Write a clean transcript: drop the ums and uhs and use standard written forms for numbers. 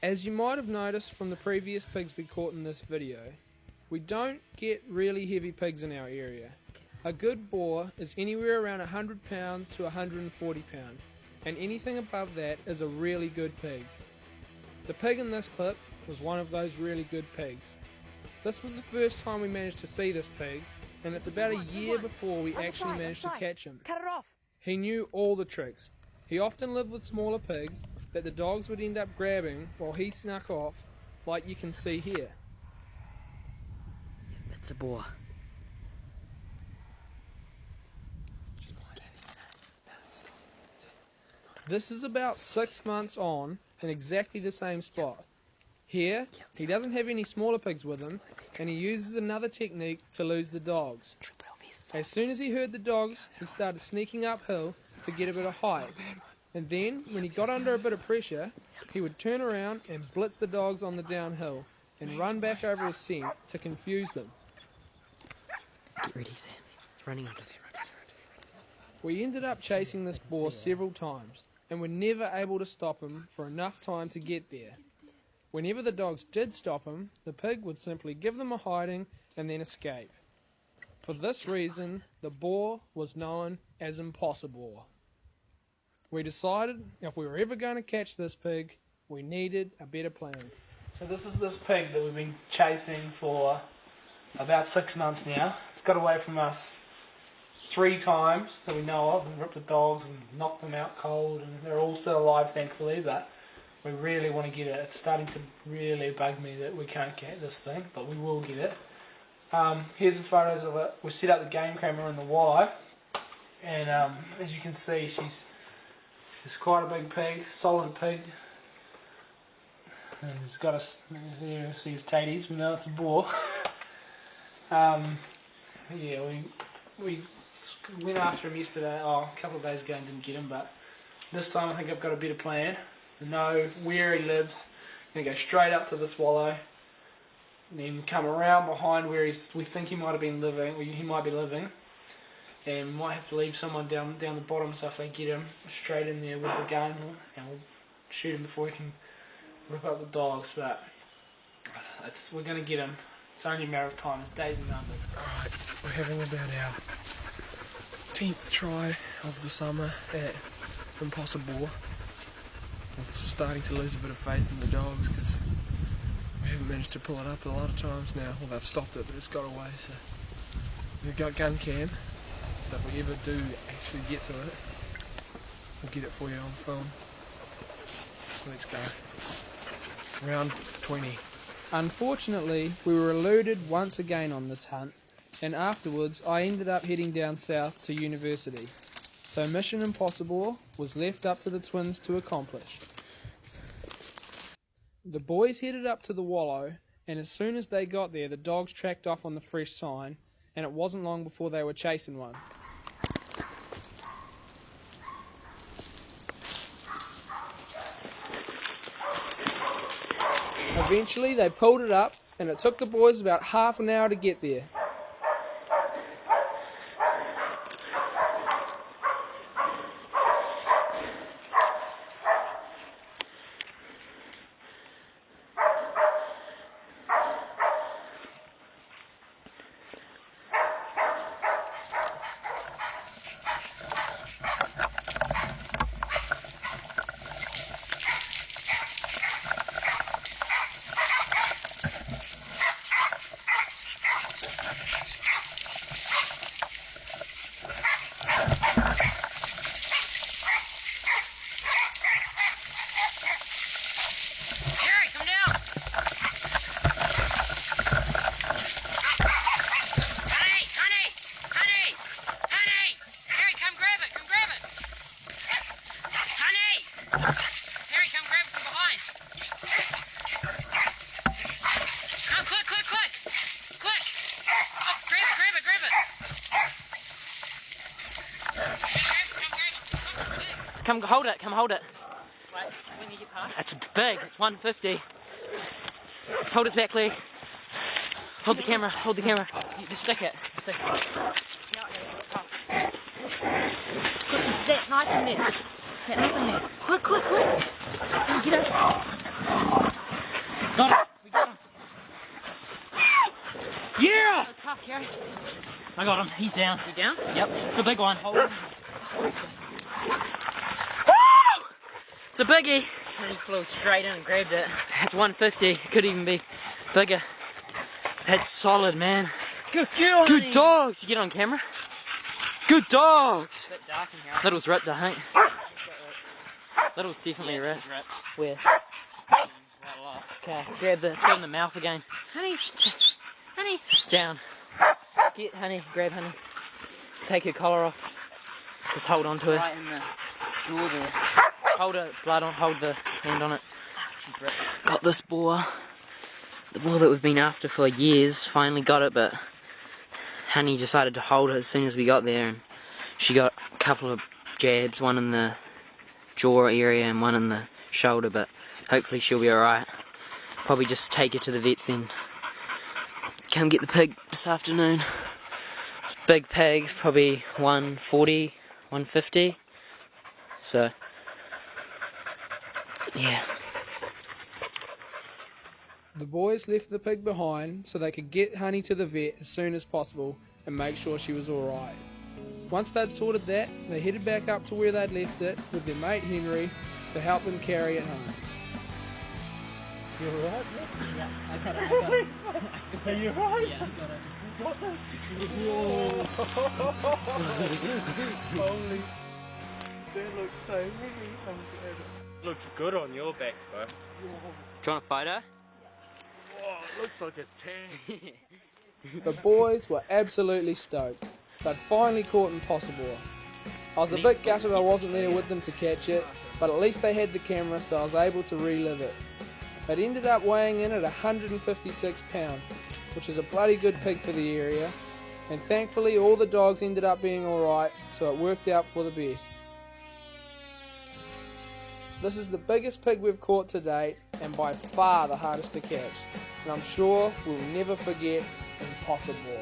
As you might have noticed from the previous pigs we caught in this video, we don't get really heavy pigs in our area. A good boar is anywhere around 100 pound to 140 pound, and anything above that is a really good pig. The pig in this clip was one of those really good pigs. This was the first time we managed to see this pig, and it's about a year before we actually managed to catch him. Cut it off. He knew all the tricks. He often lived with smaller pigs that the dogs would end up grabbing while he snuck off, like you can see here. It's a boar. This is about 6 months on in exactly the same spot. Here, he doesn't have any smaller pigs with him, and he uses another technique to lose the dogs. As soon as he heard the dogs, he started sneaking uphill to get a bit of height. And then, when he got under a bit of pressure, he would turn around and blitz the dogs on the downhill and run back over his scent to confuse them. Get ready, Sam. It's running under there. We ended up chasing this boar several times, and were never able to stop him for enough time to get there. Whenever the dogs did stop him, the pig would simply give them a hiding and then escape. For this reason, the boar was known as Impossible. We decided if we were ever going to catch this pig, we needed a better plan. So this is this pig that we've been chasing for about 6 months now. It's got away from us 3 times that we know of, and ripped the dogs and knocked them out cold, and they're all still alive thankfully, but we really want to get it. It's starting to really bug me that we can't get this thing, but we will get it. Here's the photos of it. We set up the game camera in the wallow, and as you can see, she's quite a big pig, solid pig. And it's got us, there you see his taties, we know it's a boar. Yeah, we went after him yesterday, a couple of days ago, and didn't get him, but this time I think I've got a better plan. I know where he lives. I'm going to go straight up to this wallow, and then come around behind where we think he might have been living, or he might be living, and we might have to leave someone down the bottom, so if they get him straight in there with the gun, and we'll shoot him before he can rip up the dogs. But we're going to get him. It's only a matter of time. It's days and numbers. Alright, we're having about our 10th try of the summer at Impossible. I'm starting to lose a bit of faith in the dogs because we haven't managed to pull it up a lot of times now. Well, they've stopped it, but it's got away. So we've got gun cam. So if we ever do actually get to it, we'll get it for you on film. Let's go. Round 20. Unfortunately, we were eluded once again on this hunt, and afterwards I ended up heading down south to university. So Mission Impossible was left up to the twins to accomplish. The boys headed up to the wallow, and as soon as they got there, the dogs tracked off on the fresh sign, and it wasn't long before they were chasing one. Eventually they pulled it up, and it took the boys about half an hour to get there. Come hold it, come hold it. Wait, when you get past. It's big, it's 150. Hold its back leg. Hold the camera, hold the camera. Just stick it, stick it. That knife in there. That knife in there. Quick, quick, quick. Get us. Got him! We got him! Yeah! That's tough, Gary. I got him. He's down. Is he down? Yep. It's a big one. Hold him. It's a biggie. And he flew straight in and grabbed it. It's 150. Could even be bigger. That's solid, man. Good girl, Good honey. Dogs. You get on camera? Good dogs. A bit dark in here. Little's ripped, I think. Little's definitely ripped. Where? Okay, grab the. Let's go in the mouth again. Honey. Honey. It's down. Get honey. Grab honey. Take her collar off. Just hold on to her. Right in the jaw there. Hold her blood on. Hold the hand on it. Got this boar. The boar that we've been after for years. Finally got it, but Honey decided to hold it as soon as we got there, and she got a couple of jabs, one in the jaw area and one in the shoulder, but hopefully she'll be alright. Probably just take her to the vets then. Come get the pig this afternoon. Big pig, probably 140, 150. So, yeah. The boys left the pig behind so they could get Honey to the vet as soon as possible and make sure she was alright. Once they'd sorted that, they headed back up to where they'd left it with their mate Henry to help them carry it home. You alright? Yeah, I got it. Are you alright? Yeah, I got it. You got this? Whoa! Holy... That looks so heavy. Looks good on your back, bro. Do you want a photo? Oh, it looks like a tank. The boys were absolutely stoked. They'd finally caught Impossible. I was a bit gutted I wasn't there with them to catch it, but at least they had the camera, so I was able to relive it. It ended up weighing in at 156 pounds, which is a bloody good pig for the area, and thankfully all the dogs ended up being alright, so it worked out for the best. This is the biggest pig we've caught to date, and by far the hardest to catch, and I'm sure we'll never forget Impossible.